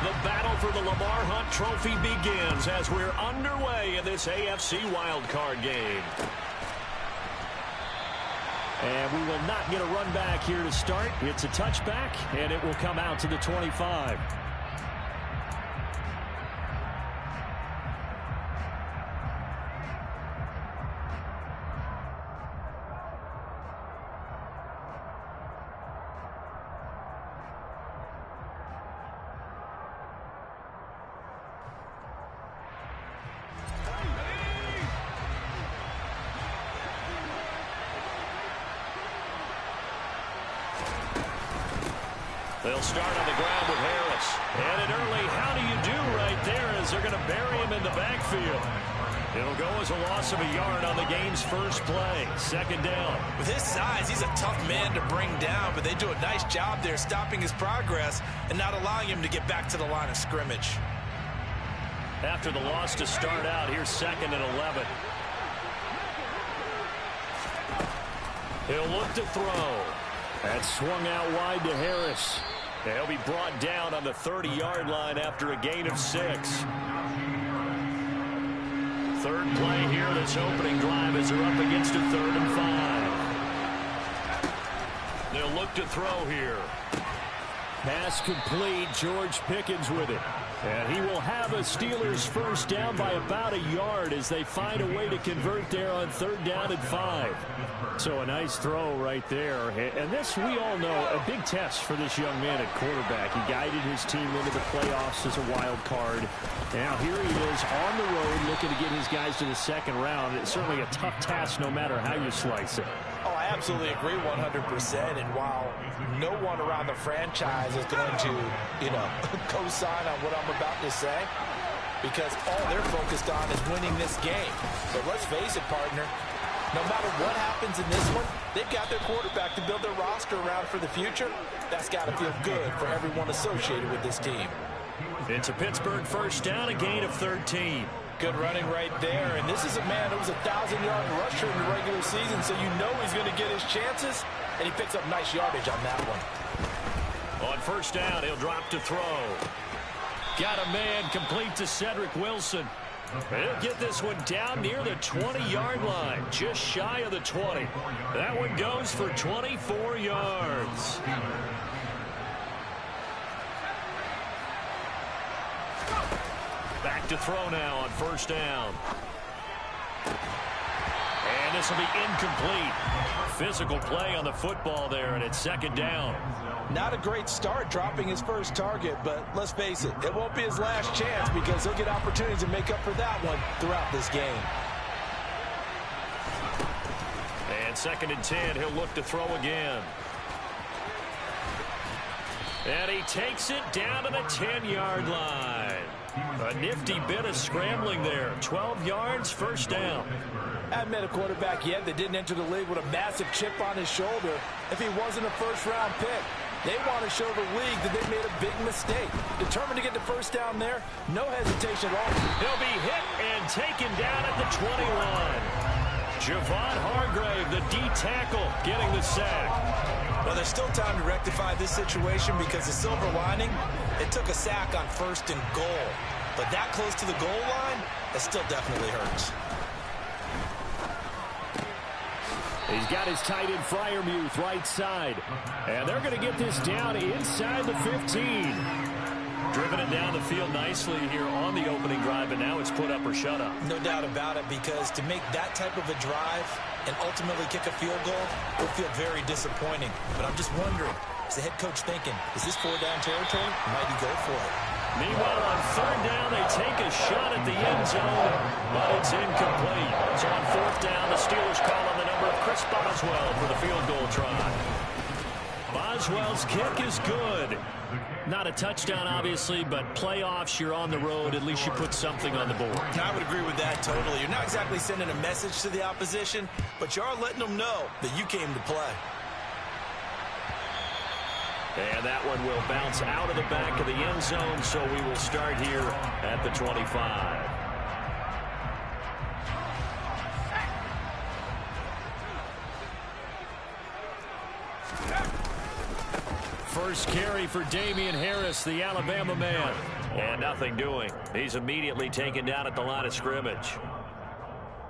The battle for the Lamar Hunt Trophy begins as we're underway in this AFC wildcard game. And we will not get a run back here to start. It's a touchback, and it will come out to the 25. They'll start on the ground with Harris. And an early how do you do right there as they're going to bury him in the backfield. It'll go as a loss of a yard on the game's first play. Second down. With his size, he's a tough man to bring down, but they do a nice job there stopping his progress and not allowing him to get back to the line of scrimmage. After the loss to start out, here's 2nd and 11. He'll look to throw. That's swung out wide to Harris. He'll be brought down on the 30-yard line after a gain of 6. Third play here, this opening drive as they're up against a 3rd and 5. They'll look to throw here. Pass complete, George Pickens with it. And he will have a Steelers first down by about a yard as they find a way to convert there on 3rd down and 5. So a nice throw right there. And this, we all know, a big test for this young man at quarterback. He guided his team into the playoffs as a wild card. Now here he is on the road looking to get his guys to the 2nd round. It's certainly a tough task no matter how you slice it. Oh, I absolutely agree 100%. And while no one around the franchise is going to, co-sign on what I'm about to say, because all they're focused on is winning this game. But let's face it, partner, no matter what happens in this one, they've got their quarterback to build their roster around for the future. That's got to feel good for everyone associated with this team. It's a Pittsburgh first down, a gain of 13. Good running right there. And this is a man who was a 1,000-yard rusher in the regular season, so you know he's going to get his chances, and he picks up nice yardage on that one. On first down, he'll drop to throw. Got a man complete to Cedric Wilson. He'll get this one down near the 20-yard line, just shy of the 20. That one goes for 24 yards. Back to throw now on first down. And this will be incomplete. Physical play on the football there, and it's 2nd down. Not a great start dropping his first target, but let's face it, it won't be his last chance because he'll get opportunities to make up for that one throughout this game. And 2nd and 10, he'll look to throw again. And he takes it down to the 10-yard line. A nifty bit of scrambling there. 12 yards, first down. I haven't met a quarterback yet that didn't enter the league with a massive chip on his shoulder if he wasn't a first-round pick. They want to show the league that they made a big mistake. Determined to get the first down there, no hesitation at all. He'll be hit and taken down at the 21. Javon Hargrave, the D tackle, getting the sack. Well, there's still time to rectify this situation because the silver lining, it took a sack on 1st and goal. But that close to the goal line, that still definitely hurts. He's got his tight end Freiermuth right side. And they're going to get this down inside the 15. Driven it down the field nicely here on the opening drive, and now it's put up or shut up. No doubt about it, because to make that type of a drive and ultimately kick a field goal will feel very disappointing. But I'm just wondering, is the head coach thinking, is this 4-down territory? Might he go for it? Meanwhile, on 3rd down, they take a shot at the end zone, but it's incomplete. So on 4th down, the Steelers call on the number of Chris Boswell for the field goal try. Boswell's kick is good. Not a touchdown, obviously, but playoffs, you're on the road. At least you put something on the board. I would agree with that totally. You're not exactly sending a message to the opposition, but you are letting them know that you came to play. And that one will bounce out of the back of the end zone, so we will start here at the 25. first carry for Damian Harris, the Alabama man. And nothing doing. He's immediately taken down at the line of scrimmage.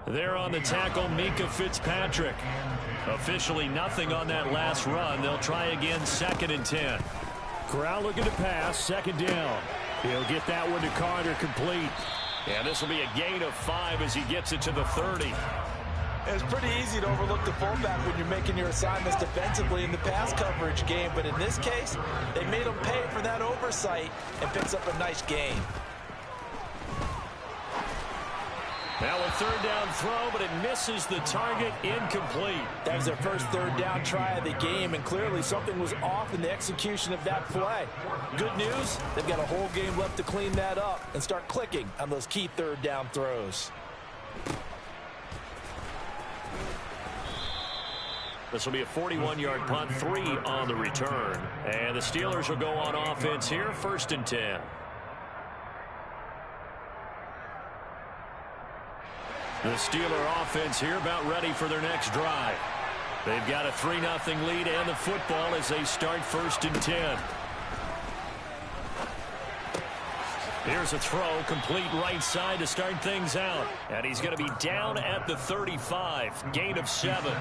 There on the tackle, Minkah Fitzpatrick. Officially nothing on that last run. They'll try again, 2nd and 10. Corral looking to pass, 2nd down. He'll get that one to Carter, complete. And this will be a gain of 5 as he gets it to the 30. It's pretty easy to overlook the fullback when you're making your assignments defensively in the pass coverage game. But in this case, they made him pay for that oversight and picks up a nice gain. Now a 3rd down throw, but it misses the target, incomplete. That was their first 3rd down try of the game, and clearly something was off in the execution of that play. Good news, they've got a whole game left to clean that up and start clicking on those key 3rd down throws. This will be a 41-yard punt, 3 on the return. And the Steelers will go on offense here, 1st and 10. The Steeler offense here about ready for their next drive. They've got a 3-0 lead and the football as they start 1st and 10. Here's a throw, complete right side to start things out. And he's going to be down at the 35, gain of 7.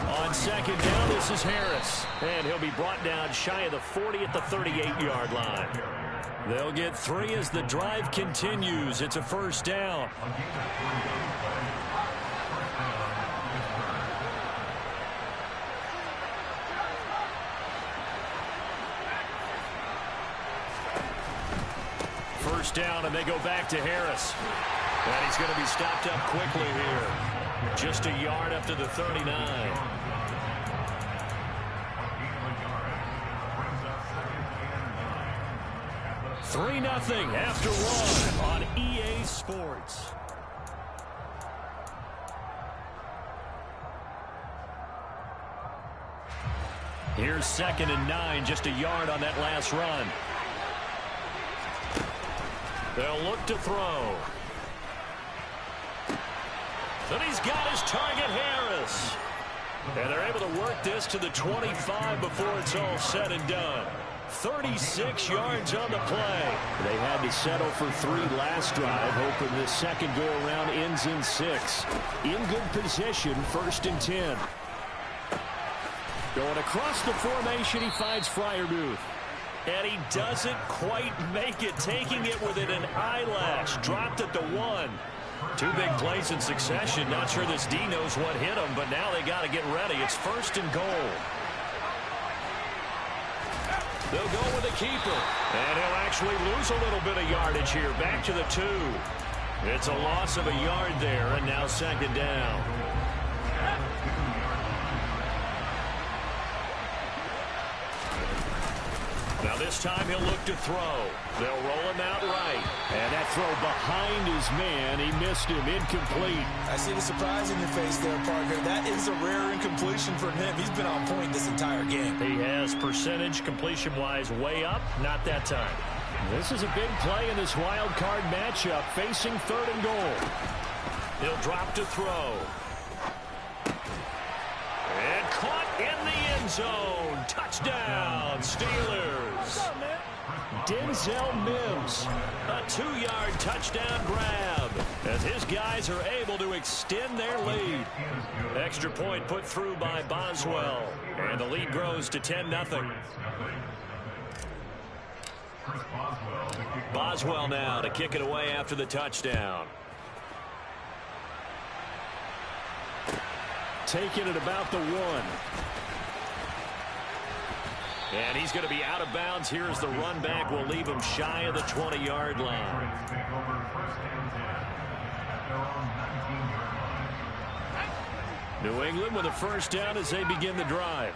On 2nd down, this is Harris. And he'll be brought down shy of the 40 at the 38-yard line. They'll get 3 as the drive continues. It's a 1st down. First down, and they go back to Harris. And he's going to be stopped up quickly here. Just a yard up to the 39. 3-0 after 1 on EA Sports. Here's 2nd and 9, just a yard on that last run. They'll look to throw. And he's got his target, Harris. And they're able to work this to the 25 before it's all said and done. 36 yards on the play. They had to settle for 3 last drive, hoping the second go-around ends in 6. In good position, 1st and 10. Going across the formation, he finds Freiermuth. And he doesn't quite make it, taking it within an eyelash. Dropped at the 1. 2 big plays in succession. Not sure this D knows what hit him, but now they got to get ready. It's 1st and goal. They'll go with the keeper. And he'll actually lose a little bit of yardage here. Back to the 2. It's a loss of a yard there, and now 2nd down. Now this time he'll look to throw. They'll roll him out right. And that throw behind his man. He missed him. Incomplete. I see the surprise in your face there, Parker. That is a rare incompletion from him. He's been on point this entire game. He has percentage completion-wise way up. Not that time. This is a big play in this wild card matchup, facing 3rd and goal. He'll drop to throw. And caught in the end zone. Touchdown, Steelers. Denzel Mims, a 2-yard touchdown grab as his guys are able to extend their lead. Extra point put through by Boswell, and the lead grows to 10-0. Boswell now to kick it away after the touchdown. Taking it about the 1. And he's going to be out of bounds here as the run back will leave him shy of the 20-yard line. New England with a 1st down as they begin the drive.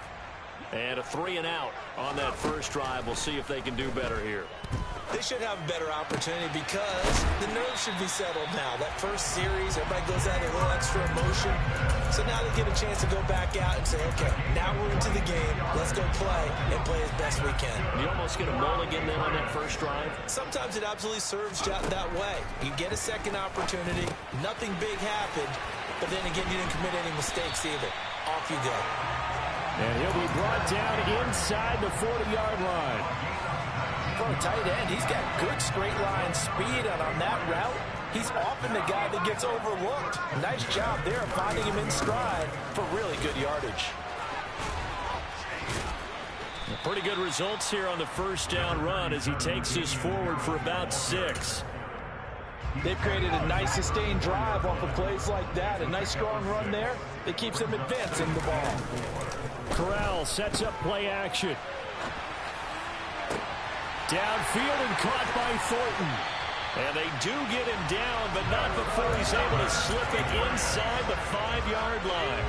And a 3-and-out on that first drive. We'll see if they can do better here. They should have a better opportunity because the nerves should be settled now. That first series, everybody goes out with a little extra emotion. So now they get a chance to go back out and say, okay, now we're into the game. Let's go play and play as best we can. You almost get a mulligan then on that first drive? Sometimes it absolutely serves that way. You get a second opportunity. Nothing big happened. but then again, you didn't commit any mistakes either. Off you go. And he'll be brought down inside the 40-yard line. For a tight end, he's got good straight line speed, and on that route, he's often the guy that gets overlooked. Nice job there of finding him in stride for really good yardage. Pretty good results here on the first down run as he takes this forward for about 6. They've created a nice sustained drive off of plays like that. A nice strong run there that keeps them advancing the ball. Corral sets up play action. Downfield and caught by Thornton. And they do get him down, but not before he's able to slip it inside the 5-yard line.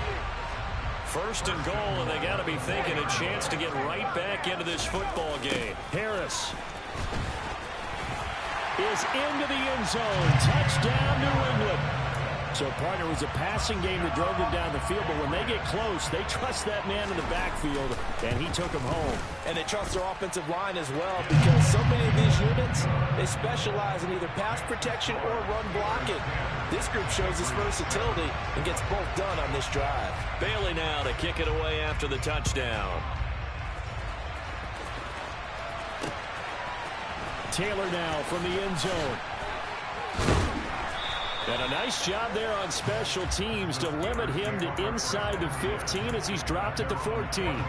First and goal, and they got to be thinking a chance to get right back into this football game. Harris is into the end zone. Touchdown, New England. So, partner, it was a passing game that drove them down the field, but when they get close, they trust that man in the backfield, and he took him home. And they trust their offensive line as well, because so many of these units, they specialize in either pass protection or run blocking. This group shows its versatility and gets both done on this drive. Bailey now to kick it away after the touchdown. Taylor now from the end zone. And a nice job there on special teams to limit him to inside the 15 as he's dropped at the 14.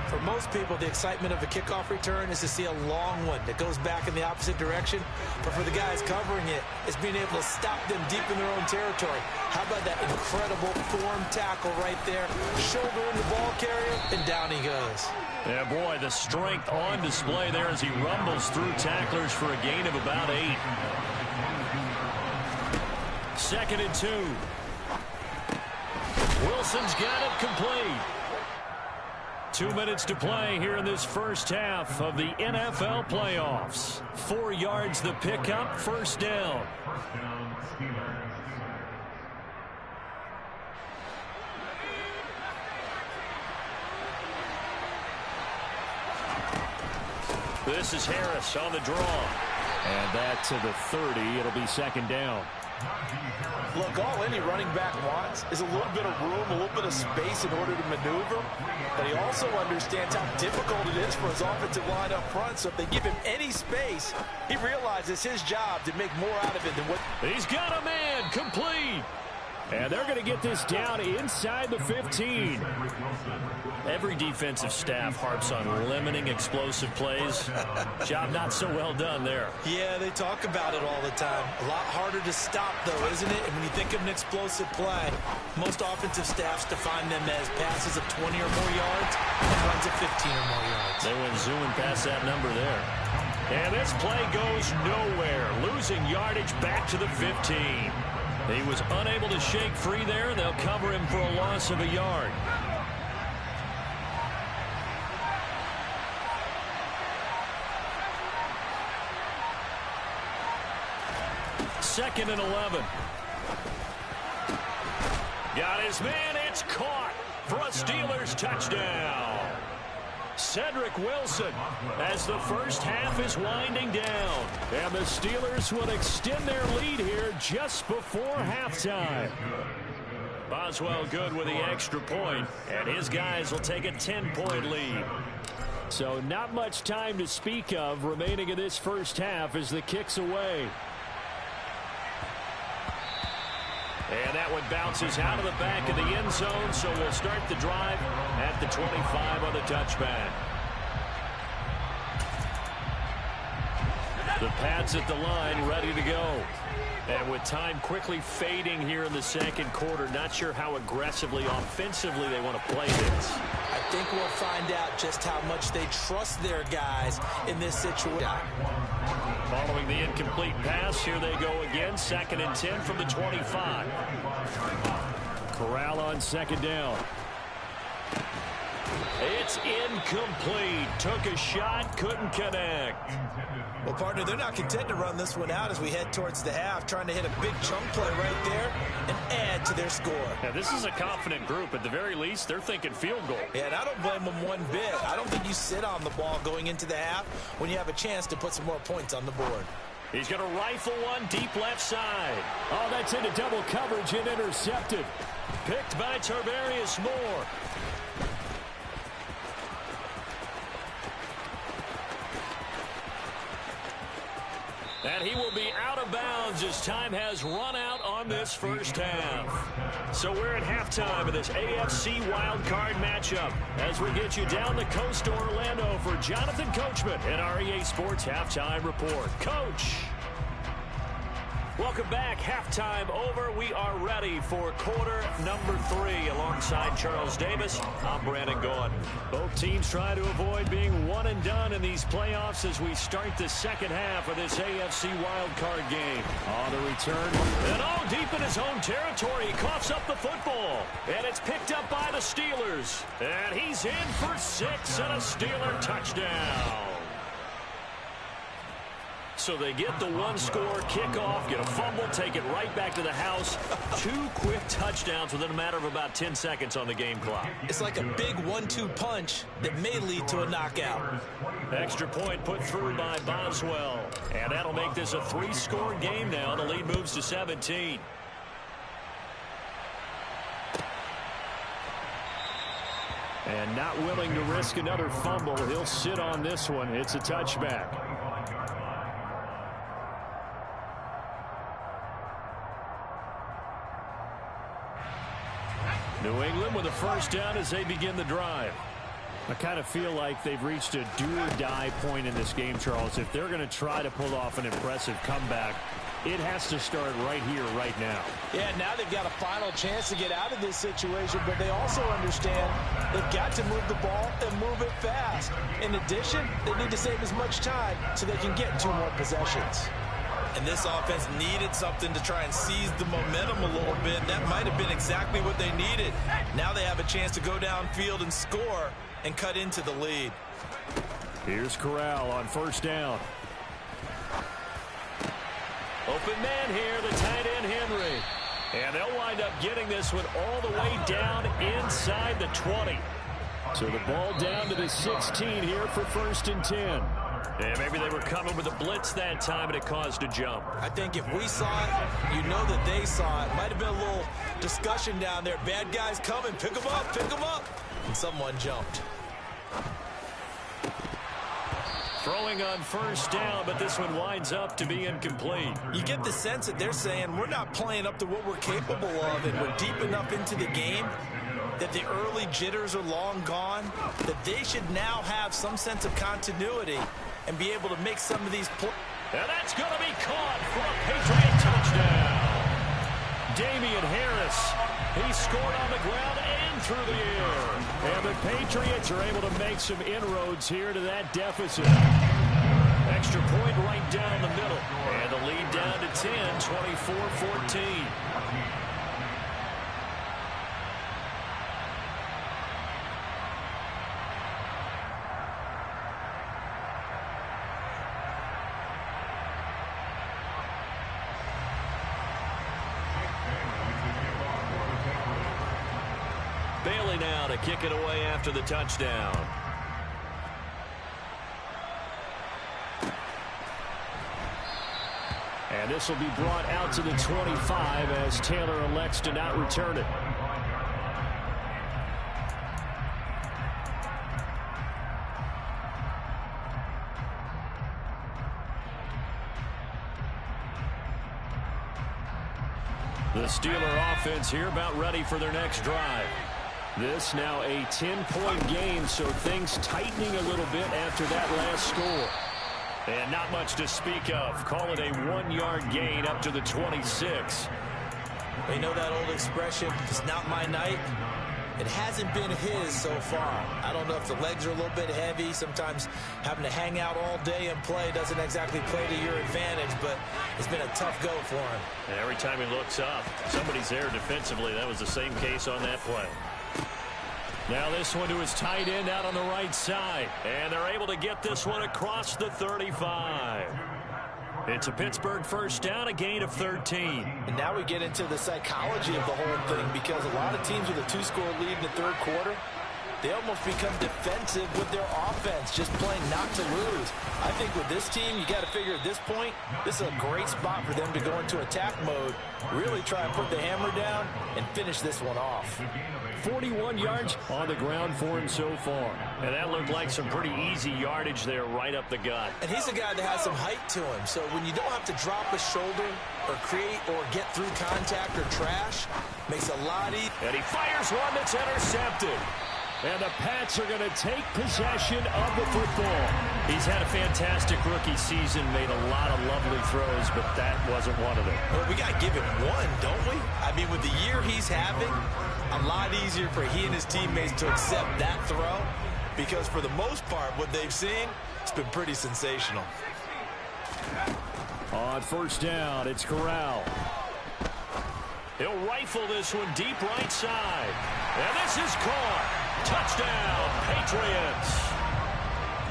For most people, the excitement of a kickoff return is to see a long one that goes back in the opposite direction. But for the guys covering it, it's being able to stop them deep in their own territory. How about that incredible form tackle right there? Shoulder in the ball carrier, and down he goes. Yeah, boy, the strength on display there as he rumbles through tacklers for a gain of about 8. 2nd and 2. Wilson's got it complete. 2 minutes to play here in this first half of the NFL playoffs. 4 yards the pickup, first down. This is Harris on the draw. And that to the 30. It'll be 2nd down. Look, all any running back wants is a little bit of room, a little bit of space in order to maneuver. But he also understands how difficult it is for his offensive line up front. So if they give him any space, he realizes his job to make more out of it than what... He's got a man, complete. And they're going to get this down inside the 15. Every defensive staff harps on limiting explosive plays. Job not so well done there. Yeah, they talk about it all the time. A lot harder to stop, though, isn't it? And when you think of an explosive play, most offensive staffs define them as passes of 20 or more yards and runs of 15 or more yards. They went zooming past that number there. And this play goes nowhere. Losing yardage back to the 15. He was unable to shake free there. They'll cover him for a loss of a yard. Second and 11. Got his man. It's caught for a Steelers touchdown. Cedric Wilson as the first half is winding down. And the Steelers will extend their lead here just before halftime. Boswell good with the extra point, and his guys will take a 10-point lead. So not much time to speak of remaining in this first half as the kick's away. And that one bounces out of the back of the end zone, so we'll start the drive at the 25 on the touchback. The Pats at the line, ready to go. And with time quickly fading here in the second quarter, not sure how aggressively, offensively they want to play this. I think we'll find out just how much they trust their guys in this situation. Following the incomplete pass, here they go again. 2nd and 10 from the 25. Corral on 2nd down. It's incomplete. Took a shot, couldn't connect. Well, partner, they're not content to run this one out as we head towards the half, trying to hit a big chunk play right there and add to their score. Now, this is a confident group. At the very least, they're thinking field goal. Yeah, and I don't blame them one bit. I don't think you sit on the ball going into the half when you have a chance to put some more points on the board. He's going to rifle one deep left side. Oh, that's into double coverage and intercepted. Picked by Tarvarius Moore. And he will be out of bounds as time has run out on this first half. So we're at halftime of this AFC wildcard matchup as we get you down the coast to Orlando for Jonathan Coachman and our EA Sports Halftime Report. Coach. Welcome back. Halftime over. We are ready for quarter number 3 alongside Charles Davis. I'm Brandon Gaudin. Both teams try to avoid being one and done in these playoffs as we start the second half of this AFC wildcard game. On the return. And deep in his own territory. He coughs up the football. And it's picked up by the Steelers. And he's in for 6 and a Steeler touchdown. So they get the one-score kickoff, get a fumble, take it right back to the house. 2 quick touchdowns within a matter of about 10 seconds on the game clock. It's like a big 1-2 punch that may lead to a knockout. Extra point put through by Boswell. And that'll make this a 3-score game now. The lead moves to 17. And not willing to risk another fumble. He'll sit on this one. It's a touchback. New England with a first down as they begin the drive. I kind of feel like they've reached a do-or-die point in this game, Charles. If they're going to try to pull off an impressive comeback, it has to start right here, right now. Yeah, now they've got a final chance to get out of this situation, but they also understand they've got to move the ball and move it fast. In addition, they need to save as much time so they can get 2 more possessions. And this offense needed something to try and seize the momentum a little bit. That might have been exactly what they needed. Now they have a chance to go downfield and score and cut into the lead. Here's Corral on first down. Open man here, the tight end Henry. And they'll wind up getting this one all the way down inside the 20. So the ball down to the 16 here for 1st and 10. Yeah, maybe they were coming with a blitz that time and it caused a jump. I think if we saw it, you know that they saw it. Might have been a little discussion down there. Bad guys coming. Pick them up. Pick them up. And someone jumped. Throwing on first down, but this one winds up to be incomplete. You get the sense that they're saying we're not playing up to what we're capable of, and we're deep enough into the game that the early jitters are long gone, that they should now have some sense of continuity and be able to make some of these plays. And that's going to be caught for a Patriot touchdown. Damian Harris, he scored on the ground and through the air. And the Patriots are able to make some inroads here to that deficit. Extra point right down the middle. And the lead down to 10, 24-14. Bailey now to kick it away after the touchdown. And this will be brought out to the 25 as Taylor elects to not return it. The Steeler offense here about ready for their next drive. This now a 10-point game, so things tightening a little bit after that last score. And not much to speak of. Call it a 1-yard gain up to the 26. You know that old expression, it's not my night. It hasn't been his so far. I don't know if the legs are a little bit heavy. Sometimes having to hang out all day and play doesn't exactly play to your advantage, but it's been a tough go for him. And every time he looks up, somebody's there defensively. That was the same case on that play. Now this one to his tight end out on the right side. And they're able to get this one across the 35. It's a Pittsburgh first down, a gain of 13. And now we get into the psychology of the whole thing, because a lot of teams with a 2-score lead in the third quarter, they almost become defensive with their offense, just playing not to lose. I think with this team, you got to figure at this point, this is a great spot for them to go into attack mode, really try and put the hammer down and finish this one off. 41 yards on the ground for him so far. And that looked like some pretty easy yardage there right up the gut. And he's a guy that has some height to him, so when you don't have to drop a shoulder or create or get through contact or trash, makes a lot easier. And he fires one that's intercepted. And the Pats are going to take possession of the football. He's had a fantastic rookie season, made a lot of lovely throws, but that wasn't one of them. Well, we got to give him one, don't we? I mean, with the year he's having, a lot easier for he and his teammates to accept that throw, because for the most part, what they've seen, it's been pretty sensational. On first down, it's Corral. He'll rifle this one deep right side. And this is caught. Touchdown, Patriots.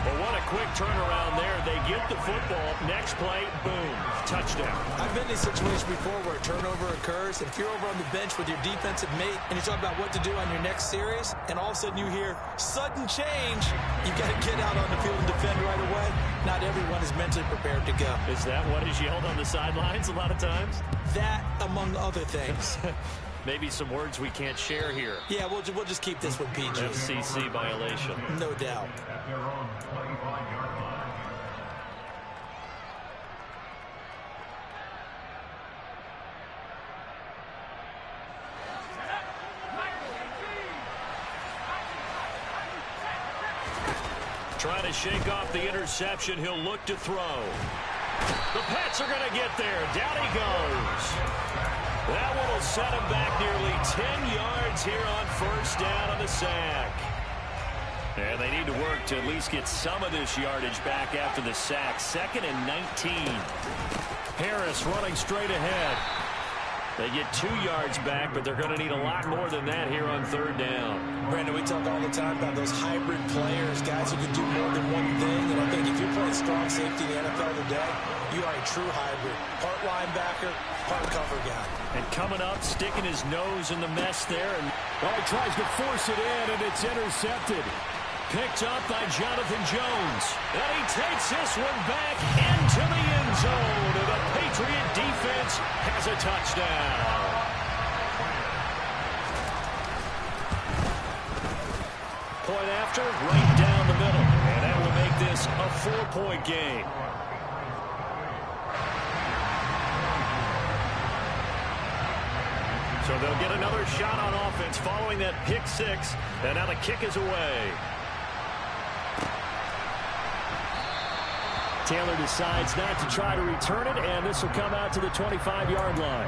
Well, what a quick turnaround there. They get the football. Next play, boom, touchdown. I've been in a situation before where a turnover occurs, and if you're over on the bench with your defensive mate and you're talking about what to do on your next series, and all of a sudden you hear sudden change, you've got to get out on the field and defend right away. Not everyone is mentally prepared to go. Is that what is yelled on the sidelines a lot of times? That, among other things. Maybe some words we can't share here. Yeah, we'll just keep this one PG. FCC violation. No doubt. Trying to shake off the interception. He'll look to throw. The Pats are going to get there. Down he goes. That one will set him back nearly 10 yards here on first down on the sack. And they need to work to at least get some of this yardage back after the sack. 2nd and 19. Harris running straight ahead. They get 2 yards back, but they're going to need a lot more than that here on third down. Brandon, we talk all the time about those hybrid players, guys who can do more than one thing. And I think if you're playing strong safety in the NFL today, you are a true hybrid. Part linebacker, part cover guy. And coming up, sticking his nose in the mess there. And he tries to force it in, and it's intercepted. Picked up by Jonathan Jones. And he takes this one back into the end zone. And the Patriot defense has a touchdown. Point after, right down the middle. And that will make this a 4-point game. So they'll get another shot on offense following that pick six. And now the kick is away. Taylor decides not to try to return it, and this will come out to the 25-yard line.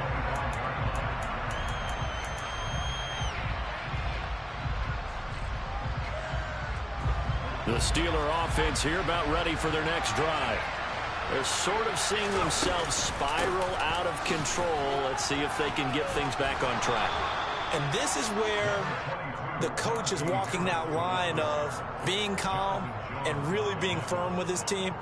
The Steeler offense here about ready for their next drive. They're sort of seeing themselves spiral out of control. Let's see if they can get things back on track. And this is where the coach is walking that line of being calm and really being firm with his team.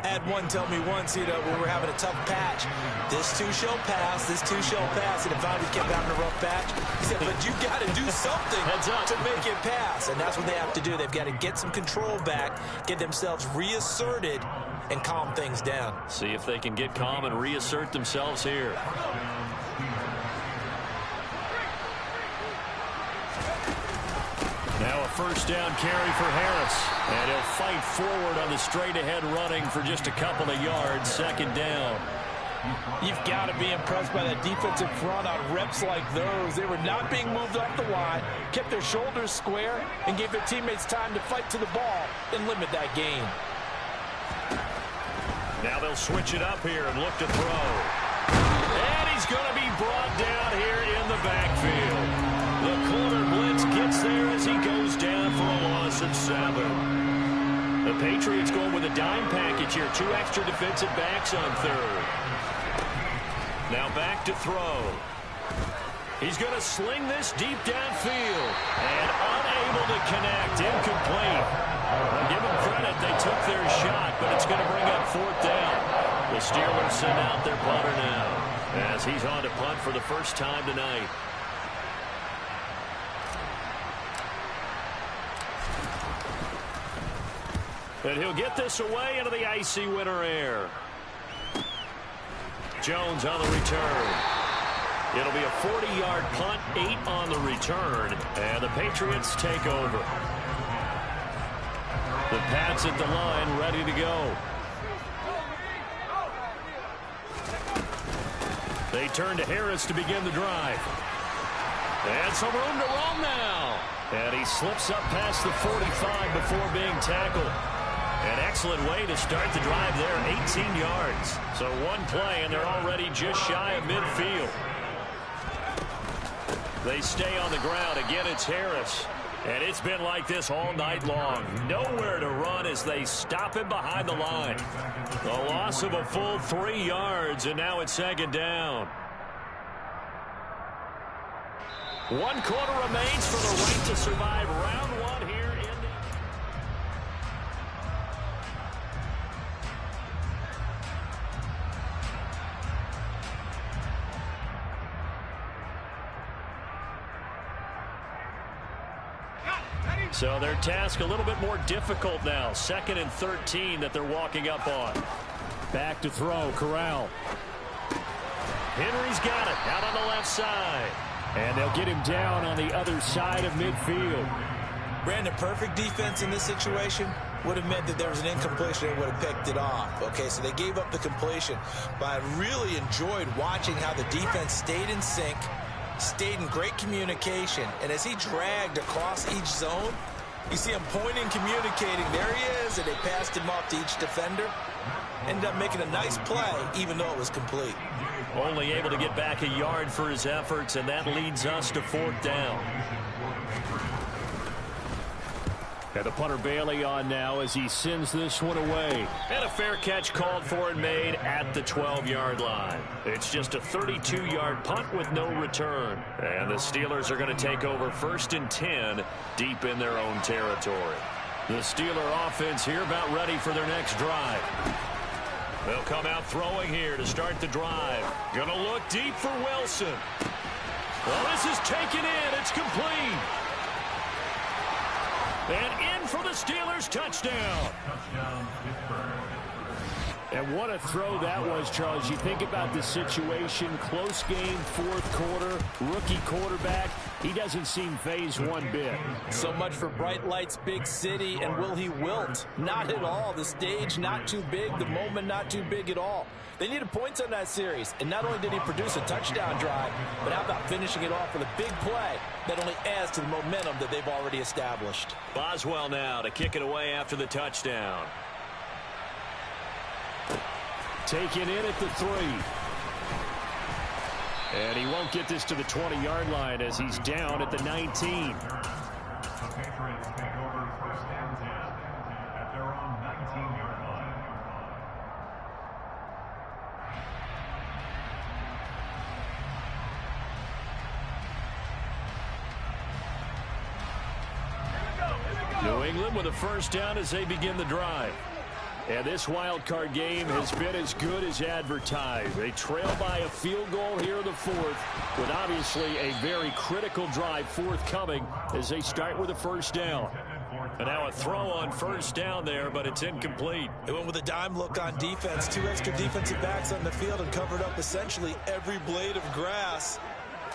I had one tell me once, when we were having a tough patch, this too shall pass, this too shall pass. And if I kept having a rough patch, he said, but you got to do something to make it pass. And that's what they have to do. They've got to get some control back, get themselves reasserted, and calm things down. See if they can get calm and reassert themselves here. Now a first down carry for Harris. And he'll fight forward on the straight-ahead running for just a couple of yards. 2nd down. You've got to be impressed by that defensive front on reps like those. They were not being moved off the line, kept their shoulders square, and gave their teammates time to fight to the ball and limit that gain. Now they'll switch it up here and look to throw. And he's going to be brought down here in the backfield. The corner blitz gets there as he goes down for a loss of 7. The Patriots going with a dime package here. 2 extra defensive backs on third. Now back to throw. He's going to sling this deep downfield. And unable to connect. Incomplete. I'll give them credit. They took their shot, but it's going to bring up 4th down. The Steelers send out their punter now as he's on to punt for the first time tonight. And he'll get this away into the icy winter air. Jones on the return. It'll be a 40-yard punt, 8 on the return, and the Patriots take over. The Pats at the line, ready to go. They turn to Harris to begin the drive. And some room to roam now. And he slips up past the 45 before being tackled. An excellent way to start the drive there, 18 yards. So one play, and they're already just shy of midfield. They stay on the ground. Again, it's Harris. And it's been like this all night long. Nowhere to run as they stop him behind the line. The loss of a full 3 yards, and now it's second down. 1 quarter remains for the right to survive round 1 here in the... So their task a little bit more difficult now. 2nd and 13 that they're walking up on. Back to throw, Corral. Henry's got it out on the left side. And they'll get him down on the other side of midfield. Brandon, perfect defense in this situation would have meant that there was an incompletion and would have picked it off. Okay, so they gave up the completion. But I really enjoyed watching how the defense stayed in sync, stayed in great communication. And as he dragged across each zone, you see him pointing, communicating. There he is, and they passed him off to each defender. Ended up making a nice play, even though it was complete. Only able to get back a yard for his efforts, and that leads us to 4th down. And the punter Bailey on now as he sends this one away. And a fair catch called for and made at the 12-yard line. It's just a 32-yard punt with no return. And the Steelers are going to take over 1st and 10 deep in their own territory. The Steeler offense here about ready for their next drive. They'll come out throwing here to start the drive. Gonna look deep for Wilson. Well, this is taken in. It's complete. And in for the Steelers, touchdown. And what a throw that was, Charles. You think about the situation, close game, 4th quarter, rookie quarterback. He doesn't seem phased one bit. So much for bright lights, big city, and will he wilt? Not at all. The stage not too big, the moment not too big at all. They needed points on that series, and not only did he produce a touchdown drive, but how about finishing it off with a big play that only adds to the momentum that they've already established. Boswell now to kick it away after the touchdown. Taken in at the 3. And he won't get this to the 20-yard line as he's down at the 19. New England with a 1st down as they begin the drive. And this wild card game has been as good as advertised. They trail by a field goal here in the 4th, with obviously a very critical drive forthcoming as they start with a 1st down. And now a throw on 1st down there, but it's incomplete. They went with a dime look on defense. 2 extra defensive backs on the field and covered up essentially every blade of grass.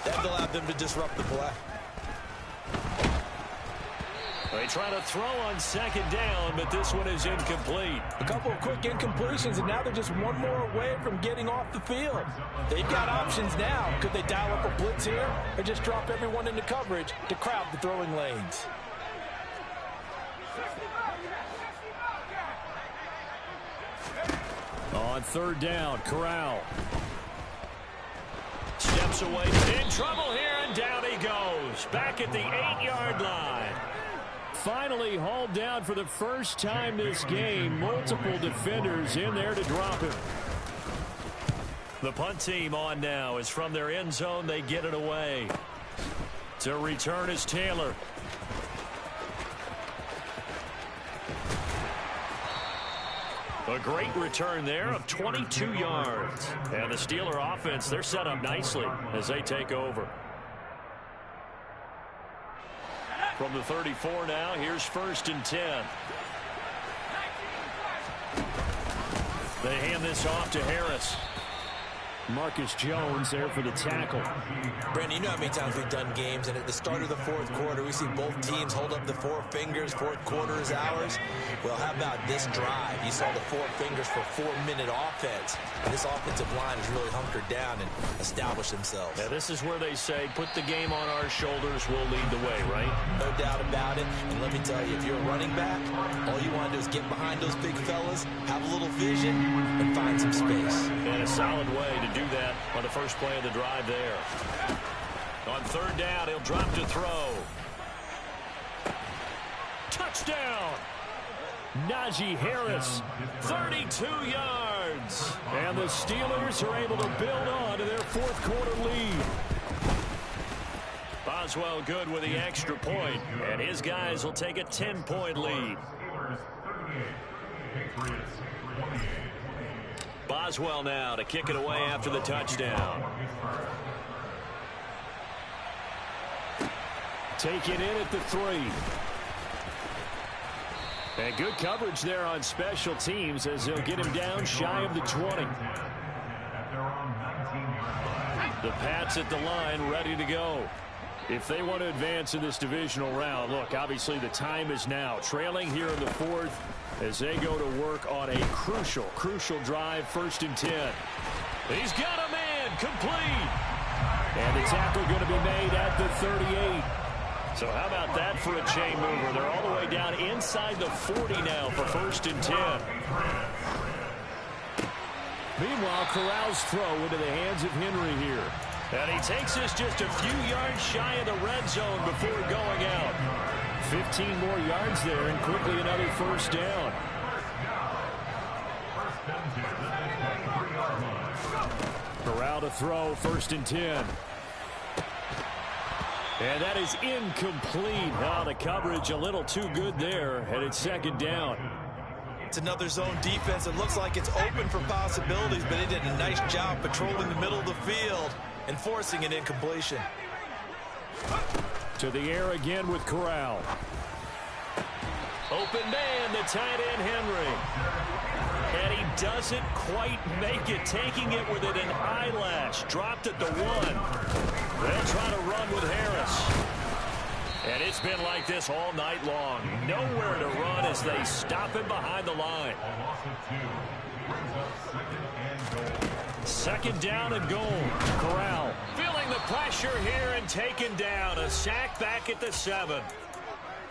That allowed them to disrupt the play. They try to throw on 2nd down, but this one is incomplete. A couple of quick incompletions, and now they're just one more away from getting off the field. They've got options now. Could they dial up a blitz here or just drop everyone into coverage to crowd the throwing lanes? On 3rd down, Corral. Steps away. In trouble here, and down he goes. Back at the 8-yard line. Finally hauled down for the first time this game. Multiple defenders in there to drop him. The punt team on now as from their end zone they get it away. To return is Taylor. A great return there of 22 yards. And the Steeler offense, they're set up nicely as they take over. From the 34 now, here's 1st and 10. They hand this off to Harris. Marcus Jones there for the tackle. Brandon, you know how many times we've done games, and at the start of the fourth quarter, we see both teams hold up the four fingers, fourth quarter is ours. Well, how about this drive? You saw the four fingers for 4-minute offense, and this offensive line has really hunkered down and established themselves. Yeah, this is where they say, put the game on our shoulders, we'll lead the way, right? No doubt about it, and let me tell you, if you're a running back, all you want to do is get behind those big fellas, have a little vision, and find some space. And a solid way to do that on the first play of the drive there. On third down, he'll drop to throw. Touchdown! Najee Harris, 32 yards. And the Steelers are able to build on to their fourth quarter lead. Boswell good with the extra point, and his guys will take a 10-point lead. Boswell now to kick it away after the touchdown. Take it in at the 3. And good coverage there on special teams as they'll get him down shy of the 20. The Pats at the line ready to go. If they want to advance in this divisional round, look, obviously the time is now. Trailing here in the fourth as they go to work on a crucial drive, 1st and 10. He's got a man, complete. And the tackle going to be made at the 38. So how about that for a chain mover? They're all the way down inside the 40 now for 1st and 10. Meanwhile, Corral's throw into the hands of Henry here. And he takes this just a few yards shy of the red zone before going out. 15 more yards there and quickly another 1st down. Corral to throw, 1st and 10. And that is incomplete. Oh, the coverage a little too good there, and it's 2nd down. It's another zone defense. It looks like it's open for possibilities, but they did a nice job patrolling the middle of the field and forcing an incompletion. To the air again with Corral. Open man, the tight end Henry. And he doesn't quite make it, taking it within an eyelash. Dropped at the 1. They'll try to run with Harris. And it's been like this all night long. Nowhere to run as they stop him behind the line. 2nd down and goal. Corral feeling the pressure here and taken down. A sack back at the 7.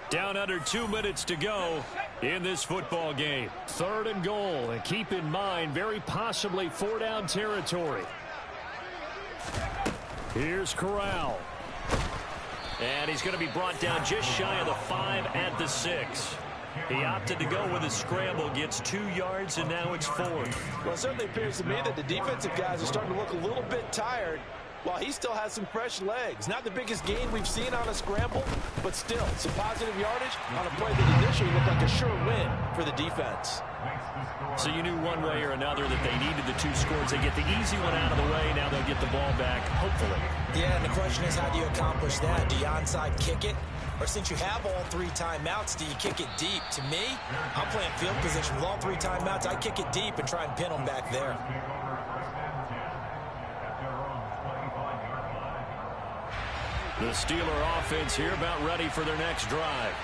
Down under 2 minutes to go in this football game. 3rd and goal. And keep in mind, very possibly 4-down territory. Here's Corral. And he's going to be brought down just shy of the 5 at the 6. He opted to go with a scramble, gets 2 yards, and now it's 4th. Well, it certainly appears to me that the defensive guys are starting to look a little bit tired while he still has some fresh legs. Not the biggest gain we've seen on a scramble, but still some positive yardage on a play that initially looked like a sure win for the defense. So you knew one way or another that they needed the 2 scores. They get the easy one out of the way. Now they'll get the ball back, hopefully. Yeah, and the question is, how do you accomplish that? Do you onside kick it? Or since you have all 3 timeouts, do you kick it deep? To me, I'm playing field position with all 3 timeouts. I kick it deep and try and pin them back there. The Steeler offense here about ready for their next drive.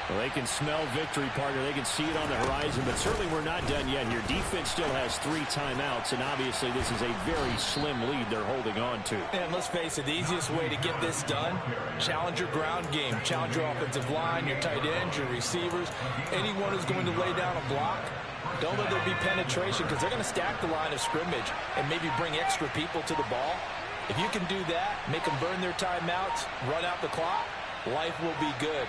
Well, they can smell victory, partner. They can see it on the horizon, but certainly we're not done yet here. Defense still has 3 timeouts, and obviously this is a very slim lead they're holding on to. And let's face it, the easiest way to get this done, challenge your ground game. Challenge your offensive line, your tight ends, your receivers, anyone who's going to lay down a block. Don't let there be penetration because they're going to stack the line of scrimmage and maybe bring extra people to the ball. If you can do that, make them burn their timeouts, run out the clock, life will be good.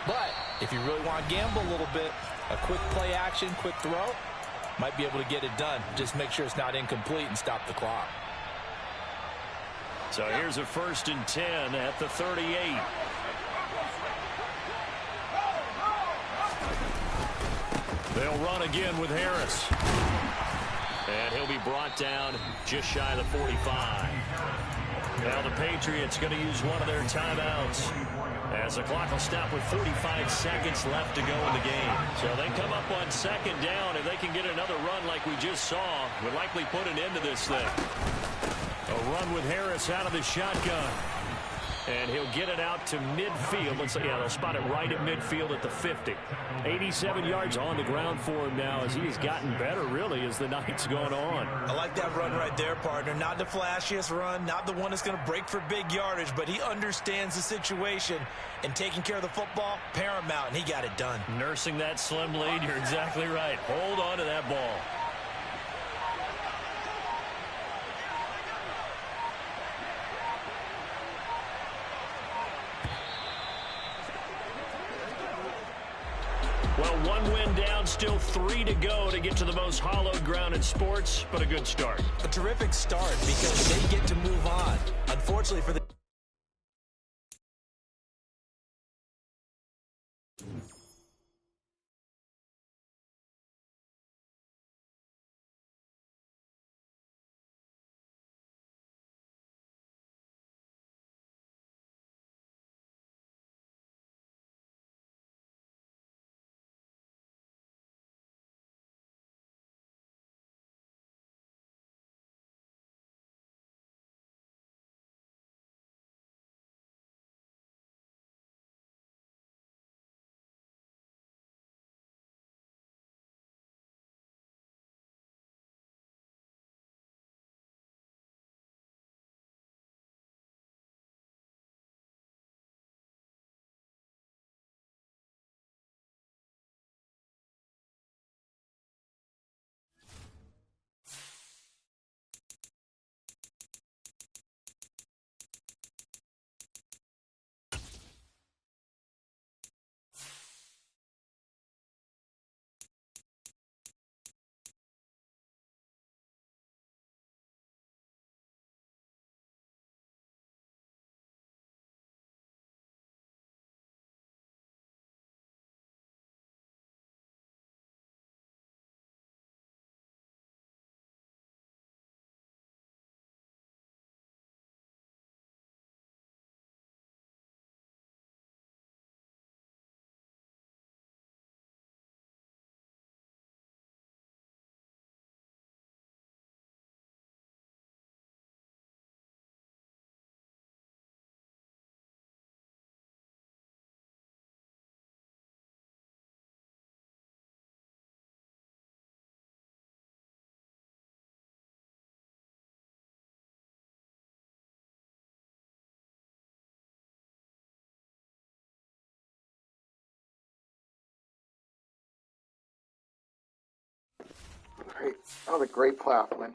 But if you really want to gamble a little bit, a quick play action, quick throw, might be able to get it done. Just make sure it's not incomplete and stop the clock. So here's a 1st and 10 at the 38. They'll run again with Harris. And he'll be brought down just shy of the 45. Now the Patriots going to use one of their timeouts as the clock will stop with 45 seconds left to go in the game. So they come up on second down. If they can get another run like we just saw, would likely put an end to this thing. A run with Harris out of the shotgun. And he'll get it out to midfield. Looks like, yeah, they'll spot it right at midfield at the 50. 87 yards on the ground for him now as he's gotten better, really, as the night's gone on. I like that run right there, partner. Not the flashiest run, not the one that's going to break for big yardage, but he understands the situation, and taking care of the football, paramount, and he got it done. Nursing that slim lead, you're exactly right. Hold on to that ball. Well, one win down, still 3 to go to get to the most hallowed ground in sports, but a good start. A terrific start because they get to move on. Unfortunately for the Great. Oh, the great playoff win.